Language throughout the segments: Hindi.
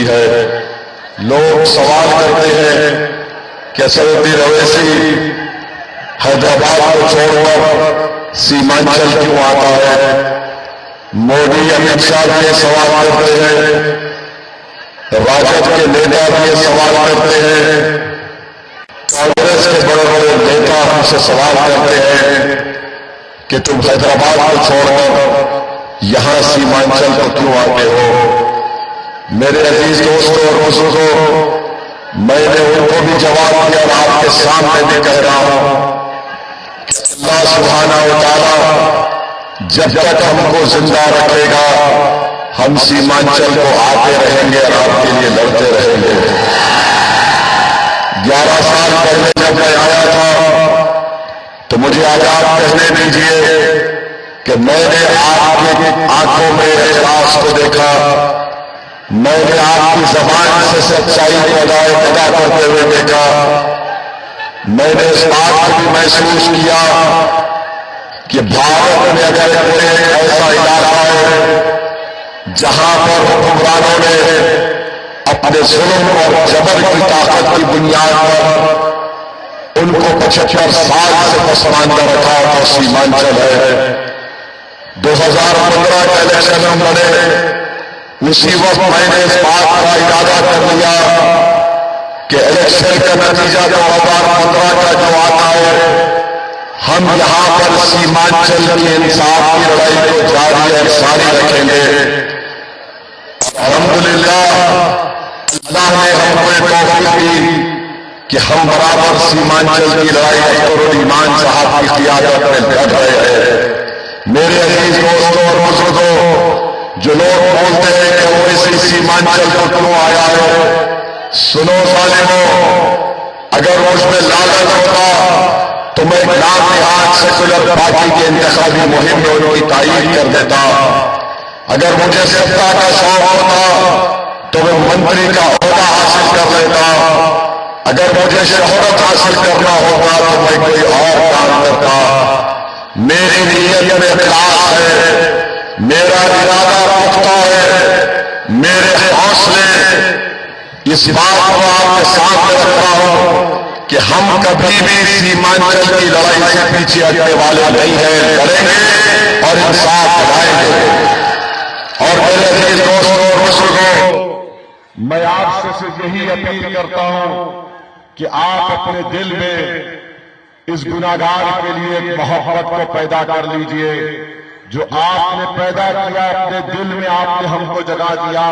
है। लोग सवाल करते हैं कि असदुद्दीन ओवैसी हैदराबाद को छोड़कर सीमांचल क्यों आता है। मोदी अमित शाह ये सवाल करते हैं, राजद के नेता भी ये सवाल करते हैं, कांग्रेस के बड़े बड़े नेता हमसे सवाल करते हैं कि तुम हैदराबाद को छोड़कर यहां सीमांचल को क्यों आते हो। मेरे अजीज दोस्तों और बुजुर्गों, मैंने उनको भी जवाब दिया और आपके सामने भी कह रहा हूं कि अल्लाह सुब्हानहू व तआला जब तक हमको जिंदा रखेगा हम सीमांचल को आते रहेंगे और आपके लिए लड़ते रहेंगे। 11 साल पहले जब मैं आया था तो मुझे आजाद कहने दीजिए कि मैंने आपकी आंखों में इखलास को देखा, मैंने आपकी जबान से सच्चाई को अदा करते हुए देखा। मैंने इस बात को भी महसूस किया कि भारत में अगर कोई ऐसा इलाका है जहां पर हुक्मरानों ने अपने जुल्म और जबर की ताकत की बुनियाद पर उनको 75 साल से पसमानदा रखा तो सीमांचल है। 2015 के इलेक्शन में लड़े, उसी वक्त मैंने इस बात का इरादा कर लिया कि इलेक्शन का नतीजा 2015 का जो आता है हम यहां पर सीमांचल के इंसाफ की लड़ाई को जारी और सारी रखेंगे। अल्हम्दुलिल्लाह अल्लाह ने हमको तौफीक दी कि हम बराबर सीमांचल की लड़ाई अख्तरुल ईमान साहब की क़ियादत में लड़ रहे हैं। मेरे अजीज दोस्तों और बुजुर्गों, जो लोग बोलते हैं कि ओवैसी सीमांचल को क्यों आया है, सुनो जालिमों, अगर मुझमें लालच होता तो मैं नाम सेकुलर पार्टी के इंतखाबी मुहिम में उनकी तारीफ कर देता। अगर मुझे सत्ता का शौक होता तो मैं मंत्री का ओहदा हासिल कर लेता। अगर मुझे शोहरत हासिल करना होता तो मैं कोई और काम करता। मेरी नीयत में इखलास है, मेरा इरादा पुख्ता है, मेरे हौसले इस बात को आपके सामने रख रहा हूं कि हम कभी भी सीमांचल की लड़ाई से पीछे हटने वाले नहीं हैं, लड़ेंगे और इंसाफ दिलाएंगे। और मेरे अजीज दोस्तों और बुजुर्गों, मैं आपसे सिर्फ यही अपील करता हूं कि आप अपने दिल में इस गुनाहगार के लिए एक मोहब्बत को पैदा कर लीजिए। जो आपने पैदा किया अपने दिल में, आपने हमको जगा दिया।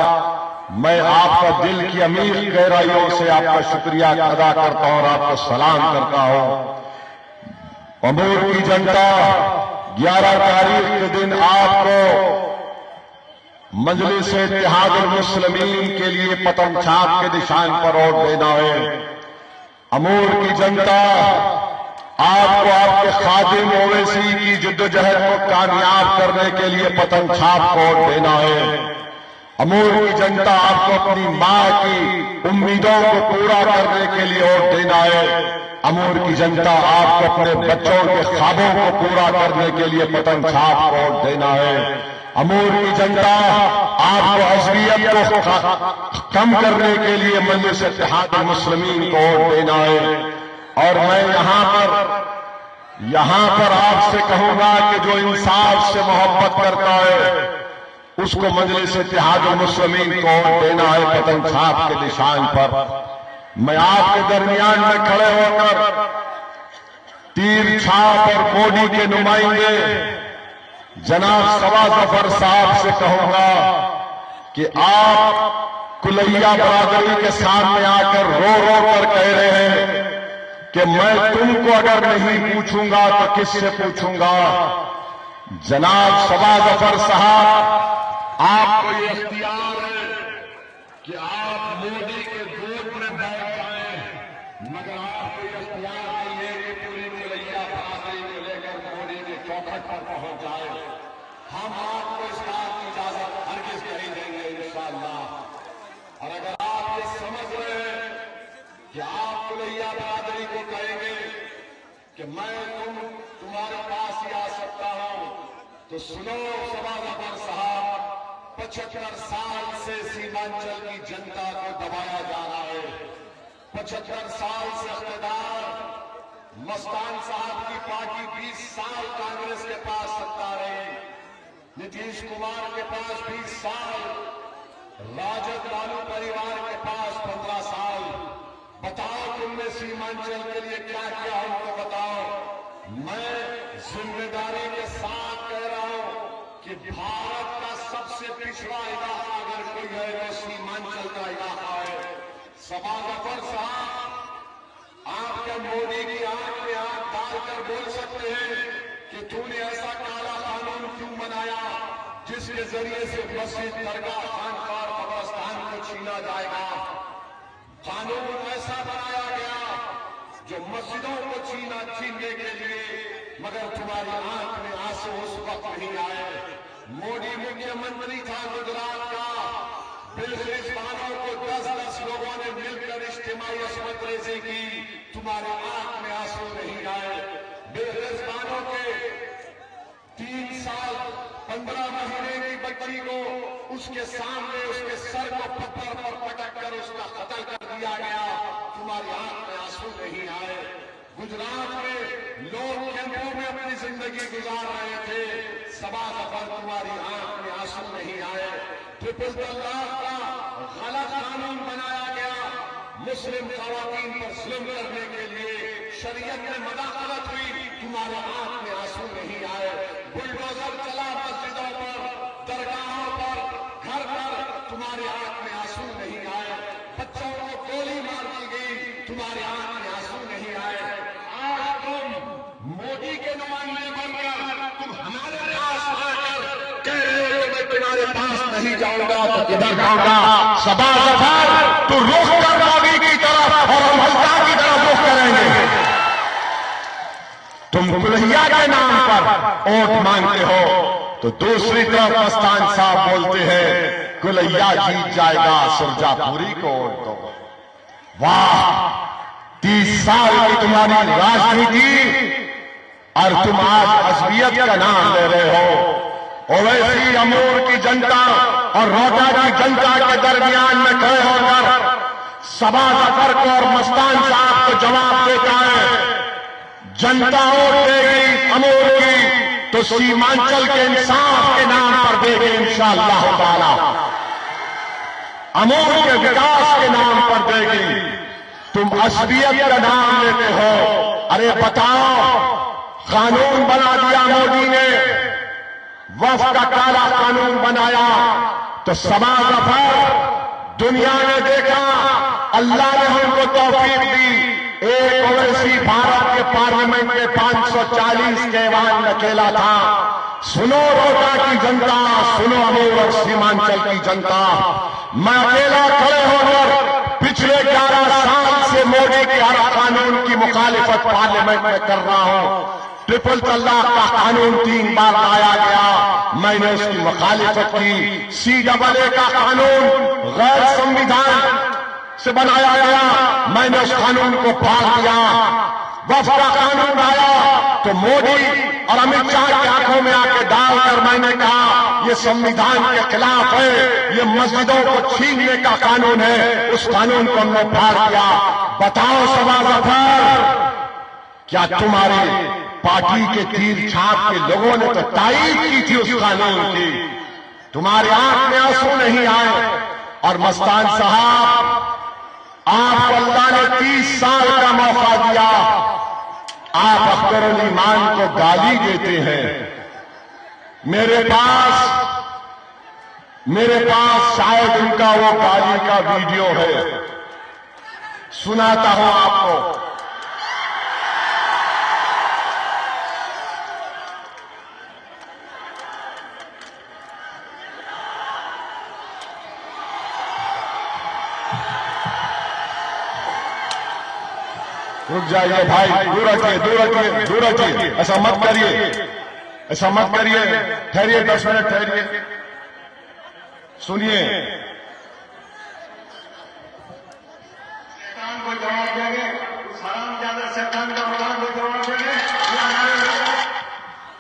मैं आपका दिल की अमीर गहराइयों से आपका शुक्रिया अदा करता हूं और आपको सलाम करता हूं। अमूर की जनता 11 तारीख के दिन आपको मजलिस इत्तेहादुल मुस्लिमीन के लिए पतंग छाप के निशान पर वोट देना है। अमूर की जनता आपको आपके खादिम ओवैसी की जिद्दोजहद को कामयाब करने के लिए पतंग छाप को वोट देना है। अमूर की जनता आपको अपनी मां की उम्मीदों को पूरा करने के लिए वोट देना है। अमूर की जनता आपको अपने बच्चों के ख्वाबों को पूरा करने के लिए पतंग छाप को वोट देना है। अमूर की जनता आपको अज़बियत को कम करने के लिए मजलिस इत्तेहादुल मुस्लिमीन को वोट देना है। और मैं यहां पर आपसे कहूंगा कि जो इंसाफ से मोहब्बत करता है उसको मजलिस इत्तेहादुल मुस्लिमीन को वोट देना है पतंग छाप के निशान पर। मैं आपके दरमियान में खड़े होकर तीर छाप और मोदी के नुमाइंदे जनाब सवा जफर साहब से कहूंगा कि आप कुलैया बरादरी के सामने आकर रो रो कर कह रहे हैं कि मैं तुमको अगर नहीं पूछूंगा तो किससे पूछूंगा। जनाब सवा जफर साहब, आपको ये इख्तियार है कि आप मोदी के गोद में बैठ जाएं, मगर आपको ये इख्तियार नहीं है कि पूरी कुलैया बरादरी को लेकर मोदी के चौखट पर पहुंच जाए। हम आपको इस बात की इजाजत हरगिज़ नहीं देंगे इंशाअल्लाह। और अगर आप ये समझ रहे हैं कि आप कुलैया बरादरी को कहेंगे कि मैं तुम्हारे पास ही आ सकता हूं, तो सुनो सवा जफर साहब, 75 साल से सीमांचल की जनता को दबाया जा रहा है। 75 साल से इक़्तिदार मस्तान साहब की पार्टी 20 साल कांग्रेस के पास सत्ता रही, नीतीश कुमार के पास 20 साल, राजद लालू परिवार के पास 15 साल। बताओ तुमने सीमांचल के लिए क्या किया, हमको बताओ। मैं जिम्मेदारी के साथ कह रहा हूं कि भारत का सबसे पिछड़ा इलाका अगर कोई है वो सीमांचल का इलाका है। सबा जफर साहब, आप क्या मोदी की आंख में आंख डालकर बोल सकते हैं कि तूने ऐसा काला कानून क्यों बनाया जिसके जरिए से मस्जिद, दरगाह, खानकाह, कब्रिस्तान को छीना जाएगा? कानून ऐसा बनाया गया जो मस्जिदों को छीनने के लिए, मगर तुम्हारी आंख में आंसू उस वक्त नहीं आए। मोदी मुख्यमंत्री था गुजरात का, बिल्किस्तानों को 10-10 लोगों ने मिलकर इज्तिमाई असमत रेज़ी की, तुम्हारे आंख में आंसू नहीं आए। बिल्किस्तानों के 3 साल 15 महीने की बच्ची को उसके सामने उसके सर को पत्थर पर पटक कर उसका कत्ल कर दिया गया, तुम्हारी आंख में आंसू नहीं आए। गुजरात में लोग कैंपों में अपनी जिंदगी गुजार रहे थे, सबा जफर तुम्हारी आंख में आंसू नहीं आए। ट्रिपल तलाक का गलत कानून बनाया गया मुस्लिम खवातीन पर जुल्म करने के लिए, शरीयत में मदाखलत हुई, तुम्हारे आंख में आंसू नहीं आए। बुलडोजर चला मस्जिदों पर, दरगाहों पर, घर पर, तुम्हारे आंख में आंसू नहीं आए। बच्चों को गोली मार दी गई, तुम्हारे आंख में आंसू नहीं आए। आज तुम मोदी के नुमाइंदे बनकर तुम हमारे पास आकर कह रहे हो मैं तुम्हारे पास नहीं जाऊंगा तो किधर जाऊंगा? सबा जफर, तू रुख कर मोदी की तरफ और हम हल्का की तरफ रुख करेंगे। तुम कुल्हिया के नाम पर वोट मांगते हो तो दूसरी तरफ मस्तान साहब बोलते हैं कुल्हिया जीत जाएगा, सुरजापुरी को वोट दो। वाह, 30 साल की तुम्हारी राजनीति और तुम आज असबियत का नाम ले रहे हो। ओवैसी अमूर की जनता और रोटा की जनता के दरमियान में खड़े होकर सबा जफर को और मस्तान साहब को जवाब देता है, जनता वोट देगी अमूर की तो सीमांचल के इंसाफ के नाम पर देगी इंशाअल्लाह ताला, अमूर के विकास के नाम पर देगी। तुम असबियत का नाम लेते हो। अरे बताओ, कानून बना दिया मोदी ने, वक्फ का काला कानून बनाया तो सबा जफर दुनिया ने देखा, अल्लाह ने हमको तौफीक दी, एक ओवैसी भारत के पार्लियामेंट में 540 के ऐवान में अकेला था। सुनो रोटा की जनता, सुनो अमूर और सीमांचल की जनता, मैं अकेला खड़े होकर पिछले 11 साल से मोदी के हर कानून की मुखालिफत पार्लियामेंट में कर रहा हूं। ट्रिपल तलाक का कानून 3 बार लाया गया, मैंने उसकी मुखालिफत की। CAA का कानून गैर संविधान से बनाया गया, मैंने उस कानून को फाड़ दिया। वक्फ का कानून आया तो मोदी और अमित शाह की आंखों में आके डालकर मैंने कहा ये संविधान के खिलाफ है, ये मस्जिदों को छीनने का कानून है, उस कानून को हमने फाड़ दिया। बताओ सबा जफर, क्या तुम्हारे पार्टी के तीर छाप के लोगों ने तो तारीफ की थी उस कानून की, तुम्हारे आंख में आंसू नहीं आए। और मस्तान साहब, आपको अल्लाह ने 30 साल का मौका दिया, आप अख्तरुल ईमान को गाली देते हैं। मेरे पास शायद उनका वो गाली का वीडियो है, सुनाता हूं आपको। रुक जाइए भाई, दूर हटिए, ऐसा मत करिए, ठहरिए 10 मिनट ठहरिए, सुनिए। शैतान को जवाब देंगे, हरामजादा शैतान का भगवान को जवाब देंगे।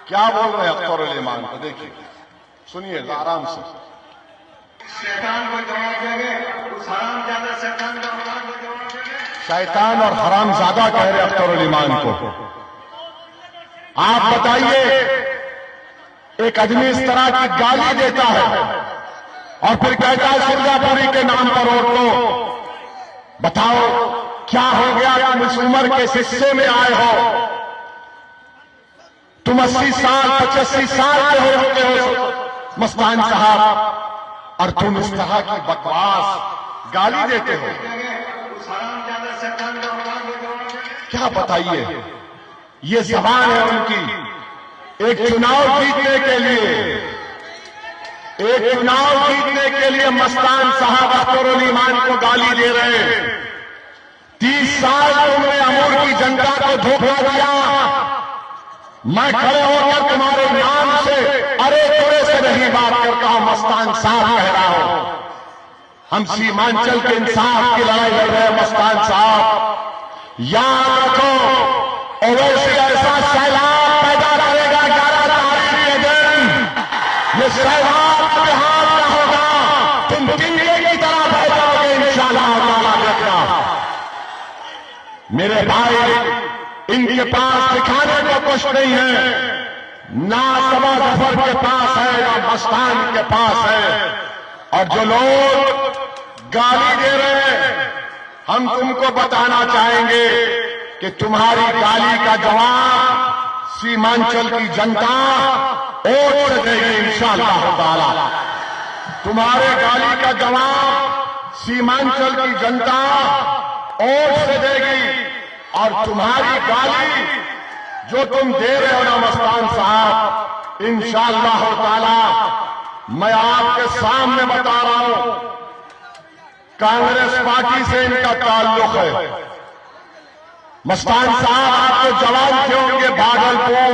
क्या बोल रहे हैं अख्तरुल ईमान को, देखिए, सुनिए आराम से। शैतान को जवाब देंगे, उस हरामजादा शैतान का औलाद को जवाब देंगे। शैतान और हरामजादा कह रहे अख्तरुल ईमान को। आप बताइए, एक आदमी इस तरह की गाली देता है और फिर कहता है सिंगापुरी के नाम पर औरतों, बताओ क्या हो गया? तुम इस उम्र के हिस्से में आए हो, तुम 80 साल 85 साल के हो चुके हो मस्तान साहब, और तुम इस तरह की बकवास गाली देते हो। उस हरामजादा शैतान का औलाद को जवाब देंगे। क्या बताइए, ये जबान है उनकी। एक चुनाव जीतने के लिए मस्तान साहब अख्तरुल ईमान को गाली दे रहे हैं। 30 साल तुमने अमूर की जनता को धोखा दिया। मैं खड़े होकर तुम्हारे नाम से अरे तुरे से नहीं बात करता हूं, मस्तान साहब कह रहा हूं। हम सीमांचल के इंसाफ की लड़ाई लड़ रहे हैं मस्तान साहब। याद रखो, ओवैसी ऐसा सैलाब पैदा करेगा 11 तारीख के दिन। ये सैलाब बिहार का होगा, तुम तिनके की तरह बह जाओगे इंशाअल्लाह ताला। देखना मेरे भाई, इनके पास दिखाने को कुछ नहीं है, ना सबा जफर के पास है ना मस्तान के पास है। और जो लोग गाली दे रहे हैं, हम तुमको बताना चाहेंगे कि तुम्हारी गाली का जवाब सीमांचल की जनता वोट से देगी इंशाअल्लाह ताला। तुम्हारे गाली का जवाब सीमांचल की जनता वोट से देगी। और तुम्हारी गाली जो तुम दे रहे हो ना मस्तान साहब, इंशाअल्लाह ताला मैं आपके सामने बता रहा हूं, कांग्रेस पार्टी से इनका ताल्लुक है। मस्तान साहब आपको जवाब होंगे भागलपुर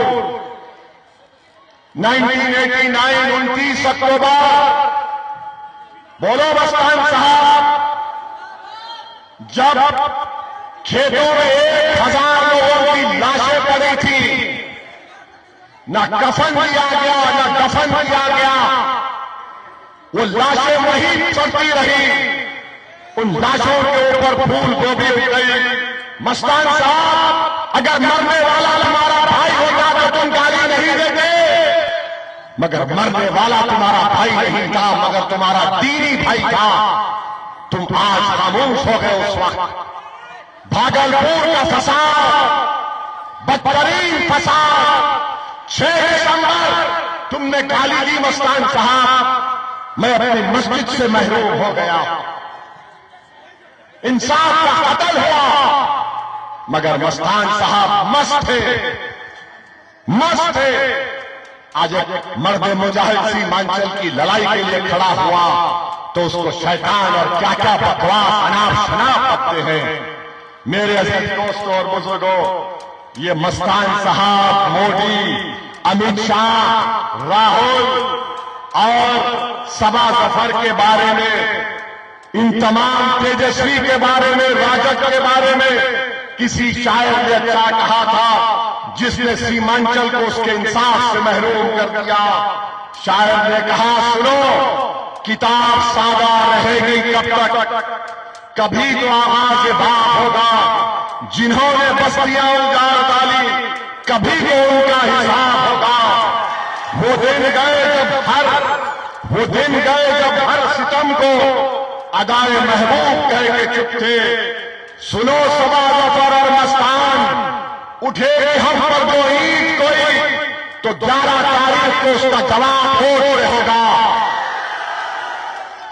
1989 29 अक्टूबर। बोलो मस्तान साहब, जब खेतों में 1000 लोगों की लाशें पड़ी थी, न कफन दिया गया न दफन किया गया, वो लाशें वहीं पड़ती रही, उन लाशों के ऊपर फूल गोभी उग गई। मस्तान साहब, अगर मरने वाला तुम्हारा भाई होता तो तुम गाली नहीं देते, मगर मरने वाला तुम्हारा भाई नहीं था, मगर तुम्हारा दीनी भाई था। तुम आज खामोश हो गए। उस वक्त भागलपुर का फसाद, बदतरीन फसाद, 6 दिसंबर तुमने गाली दी मस्तान साहब, मैं अपनी मस्जिद से महरूम हो गया। इंसाफ का कत्ल हुआ, मगर मस्तान साहब मस्त थे। आज एक मर्द मुजाहिद सीमांचल की लड़ाई के लिए खड़ा हुआ तो उसको शैतान और क्या क्या बकवास अनाप शनाप करते हैं। मेरे अजीज दोस्तों और बुजुर्गों, ये मस्तान साहब, मोदी, अमित शाह, राहुल और सबा जफर के बारे में, इन तमाम तेजस्वी के बारे में, राजग के बारे में किसी शायर ने अच्छा कहा था, जिसने सीमांचल को उसके इंसाफ से महरूम कर दिया। शायर ने कहा, सुनो किताब सादा रहेगी कब तक, कभी तो आवाज बाप होगा। जिन्होंने बस्तियां उजाड़ डाली, कभी तो उनका हिसाब होगा। वो दिन गए जब हर सितम को अदाए महबूब कह के चुप थे। सुनो सबा जफर और मस्तान, उठेगी हम पर जो ईद कोई तो 11 तारीख को उसका जवाब वोट होगा।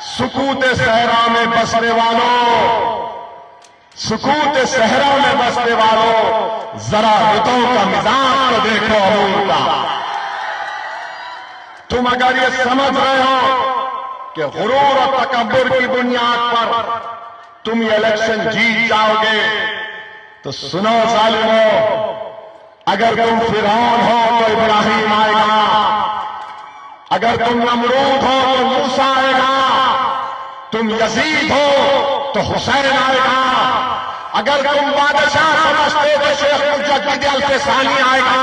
सुकूत सहरा में बसने वालों, जरा रुतों का मिजाज तो देखो अमूल का। तुम अगर ये समझ रहे हो कि गुरूर और तकब्बुर की बुनियाद पर तुम ये इलेक्शन जीत जाओगे, तो सुनो जालिमों, अगर तुम फिरौन हो तो इब्राहिम आएगा, अगर तुम नमरूद हो तो मूसा आएगा, तुम यजीद हो तो हुसैन आएगा, अगर तुम बादशाह समझते तो शेख मुजद्दिद अल-फिसानी आएगा,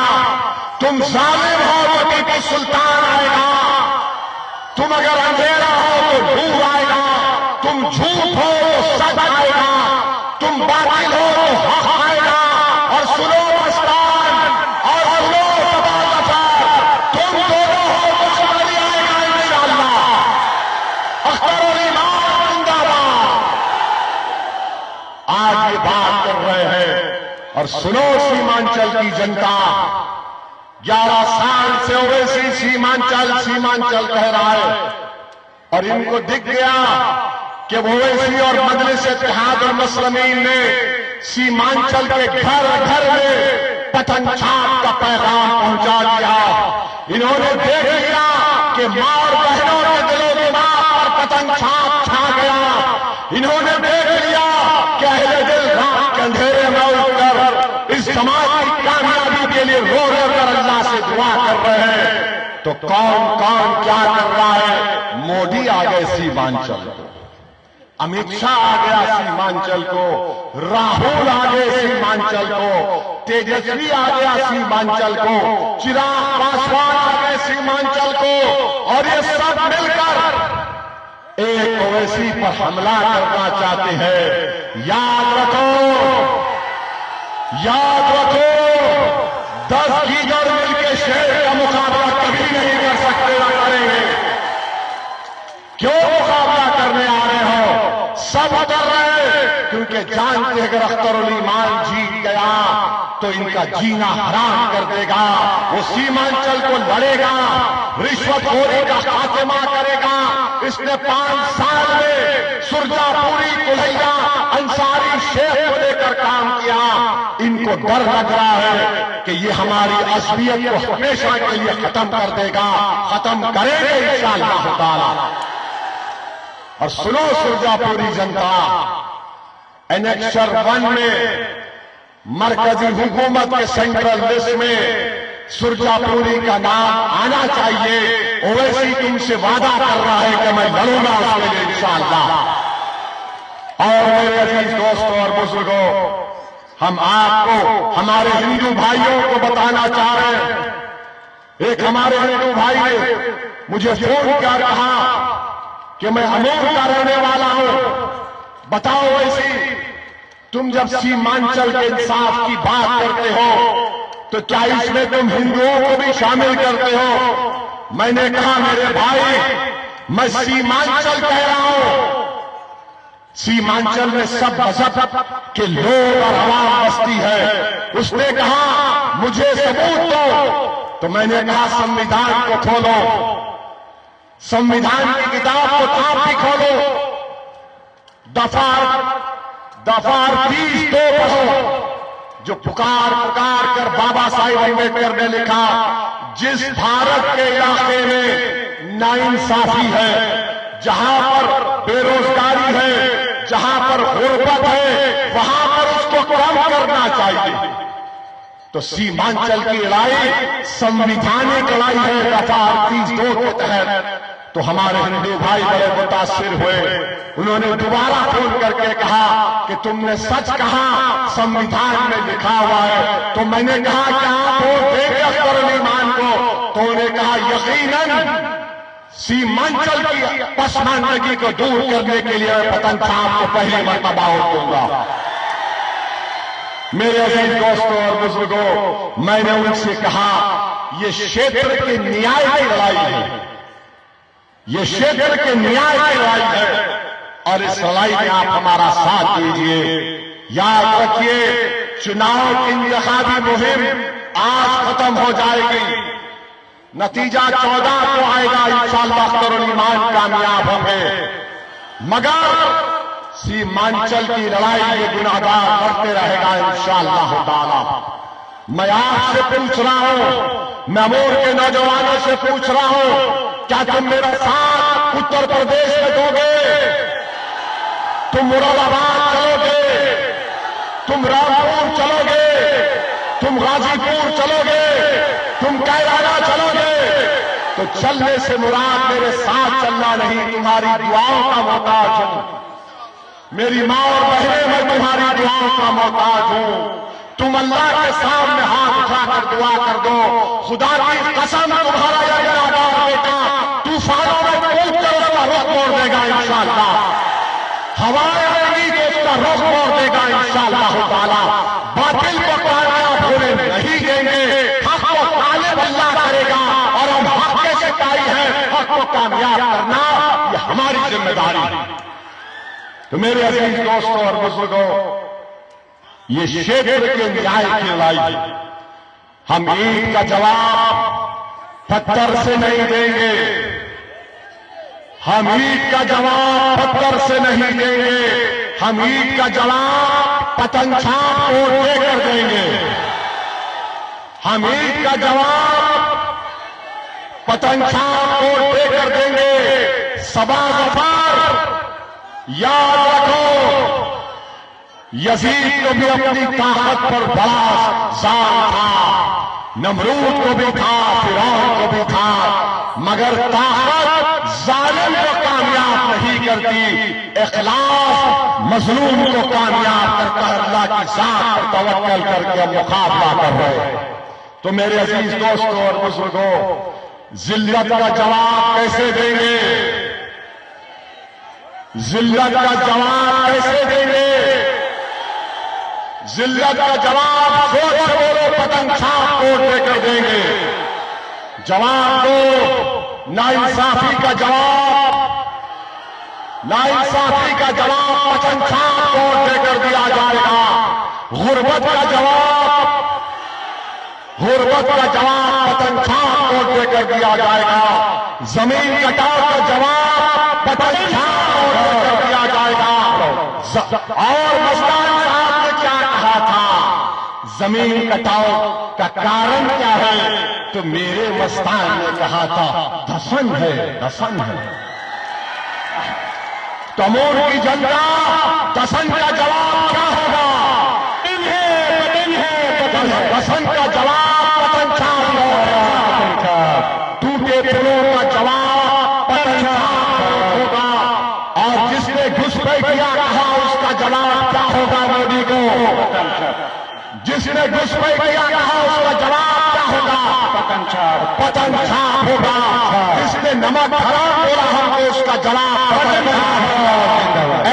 तुम जालिम हो तो टीपू सुल्तान आएगा, तुम अगर अंधेरा हो तो नूर आएगा, तुम झूठ हो तो सच आएगा, तुम बातिल हो तो हक आएगा। और सुनो मस्तान, और सुनो तबादला, तुम दोनों हो तो अमली आएगा इंशाअल्लाह। अख्तरुल ईमान जिंदाबाद। आज ये बात कर रहे हैं। और सुनो सीमांचल की जनता, 11 साल से ओवैसी सीमांचल कह रहा है, और इनको दिख गया कि ओवैसी और मजलिस इत्तेहाद और मुस्लिमीन ने सीमांचल के घर घर में पतन छाप का पैगाम पहुंचा दिया। इन्होंने देख लिया कि मां और बहनों के दिलों दिमाग पर पतन छाप छा गया। इन्होंने देख लिया कि अहले दिल रात के अंधेरे में उठकर इस समाज की कामयाबी के लिए रो रो कर अल्लाह से दुआ कर रहे हैं। तो कौन कौन क्या कर रहा है? मोदी आ गए सीमांचल को, अमित शाह आ गया सीमांचल को, राहुल आ गए सीमांचल को, तेजस्वी आ गया सीमांचल को, चिराग पासवान आ गए सीमांचल को, और ये सब मिलकर एक ओवैसी पर हमला करना चाहते हैं। याद रखो, याद रखो, 10 गीगर मिलकर शेर का मुकाबला कभी नहीं कर सकते, ना करेंगे। क्यों मुकाबला करने आ रहे हो? सब डर रहे हैं, क्योंकि जानते अगर अख्तरुल ईमान जीत गया तो इनका जीना हराम कर देगा। वो सीमांचल को लड़ेगा, रिश्वतखोरी का खात्मा करेगा। इसने 5 साल में सुरजापुरी, कुल्हैया, अंसारी, शेख को लेकर काम किया। इनको डर लग रहा है कि ये हमारी असलियत को हमेशा के लिए खत्म कर देगा। खत्म करेंगे इंशाअल्लाह ताला। और सुनो सुरजापुरी जनता, एनेक्सर 1 में मरकजी हुकूमत के सेंट्रल लिस्ट में सुरजापुरी का नाम आना चाहिए। ओवैसी तुमसे वादा कर रहा है कि मैं लड़ूंगा उसके लिए इंशाअल्लाह। और मेरे अजीज दोस्तों और बुजुर्गों, हम आपको, हमारे हिंदू भाइयों को बताना चाह रहे हैं। एक हमारे हिंदू भाई ने मुझे फोन किया, कहा कि मैं अमूर का रहने वाला हूं, बताओ वैसी तुम जब सीमांचल के इंसाफ की बात करते हो तो क्या इसमें तुम हिंदुओं को भी शामिल करते हो? मैंने कहा मेरे भाई, मैं सीमांचल कह रहा हूं, सीमांचल में सब मजहब के लोग और आवाम बसती है। उसने कहा मुझे सबूत दो, तो मैंने कहा संविधान को खोलो, संविधान की किताब को आप भी खोलो, दफा 30 दो पढ़ो, जो पुकार कर बाबा साहिब अम्बेडकर ने लिखा, जिस भारत के इलाके में नाइंसाफी है, जहां पर बेरोजगारी है, जहां पर गुर्बत है, वहां पर उसको कम करना चाहिए। तो सीमांचल की लड़ाई संवैधानिक लड़ाई है दफा 32 के तहत। तो हमारे हिंदू भाई बड़े मुतासिर हुए, उन्होंने दोबारा फोन करके कहा कि तुमने सच कहा, संविधान में लिखा हुआ है। तो मैंने कहा कि आप वोट देंगे अख्तरुल ईमान को? तो उन्होंने कहा यकीनन सीमांचल की पसमानदगी को दूर करने के लिए पतन साहब को पहली मर्तबा वोट दूंगा। मेरे अजीज दोस्तों और बुजुर्गों, मैंने उनसे कहा ये क्षेत्र के न्याय की लड़ाई है, ये क्षेत्र के न्याय की लड़ाई है, और इस लड़ाई में आप हमारा साथ दीजिए। याद रखिए, चुनाव की इंतखाबी मुहिम आज खत्म हो जाएगी, नतीजा 14 को आएगा इंशाअल्लाह। अख्तरुल ईमान कामयाब होंगे, मगर सीमांचल की लड़ाई में गुनाहगार करते रहेगा इंशाअल्लाह ताला। मैं आपसे पूछ रहा हूं, मैं अमूर के नौजवानों से पूछ रहा हूं, क्या तुम मेरा साथ उत्तर प्रदेश में दोगे? तुम मुरादाबाद चलोगे? तुम रामपुर चलोगे? तुम गाजीपुर चलोगे? तुम कैराना चलोगे? तो चलने से मुराद मेरे साथ चलना नहीं, तुम्हारी दुआओं का मोहताज हूं। मेरी मां और बहनें, मैं तुम्हारी दुआओं का मोहताज हूं। तुम अल्लाह के सामने हाथ उठाकर दुआ कर दो, खुदा की कसम तुम्हारा यह गुनाहगार बेटा सालों में कोई तरफ का रुख मोड़ देगा इंशाअल्लाह। हवाएं आएंगी तो उसका रुख मोड़ देगा इंशाअल्लाह ताला। बातिल को कामयाब होने नहीं देंगे, हक को गालिब अल्लाह करेगा और हम हक के सिपाही हैं। हक को कामयाब करना ये हमारी जिम्मेदारी है। तो मेरे अजीज दोस्तों और बुजुर्गों, ये क्षेत्र के न्याय की लड़ाई, हम ईद का जवाब पत्थर से नहीं देंगे। हम ईद का जवाब पत्थर से नहीं देंगे। हम ईद का जवाब पतंग छाप तोड़ देकर देंगे। हम ईद का जवाब पतंग छाप तोड़ देकर देंगे। सबा गफार याद रखो, यजीद को भी अपनी ताकत पर बड़ा जान था, नमरूद को भी था, फिरौन को भी था, मगर ताकत जालिम को कामयाब नहीं करती। इखलास मजलूम को कामयाब करता है। अल्लाह की जात पर तवक्कल करके हम मुकाबला कर रहे हैं। तो मेरे अजीज दोस्तों और बुजुर्गों, जिल्लत का जवाब कैसे देंगे? जिल्लत का जवाब कैसे देंगे? जिल्लत का जवाब जोर से बोलो, पतंग छाप तोड़ देकर देंगे। जवाब दो, नाइंसाफी का जवाब, नाइंसाफी का जवाब पतंग छाप तोड़ देकर दिया जाएगा। गुर्बत का जवाब, गुर्बत का जवाब पतंग छाप तोड़ देकर दिया जाएगा। जमीन कटाव का जवाब पतंग छाप तोड़ देकर दिया जाएगा। और मस्तान साहब ने क्या कहा था? जमीन कटाव का कारण क्या है? तो मेरे मस्तान ने कहा था दफन है, दफन है। तमोर की जनता दफन का जवाब क्या होगा? दफन का जवाब पतंग छाप होगा। टूटे पुलों का जवाब पतंग छाप होगा। और जिसने घुसपैठिया कहा उसका जवाब क्या होगा? मोदी को जिसने घुसपैठिया कहा उसका जवाब क्या होगा? पतंग छाप, पतंग छाप होगा। जिसने नमक हराम बोला हमको उसका जवाब पतंग छाप होगा।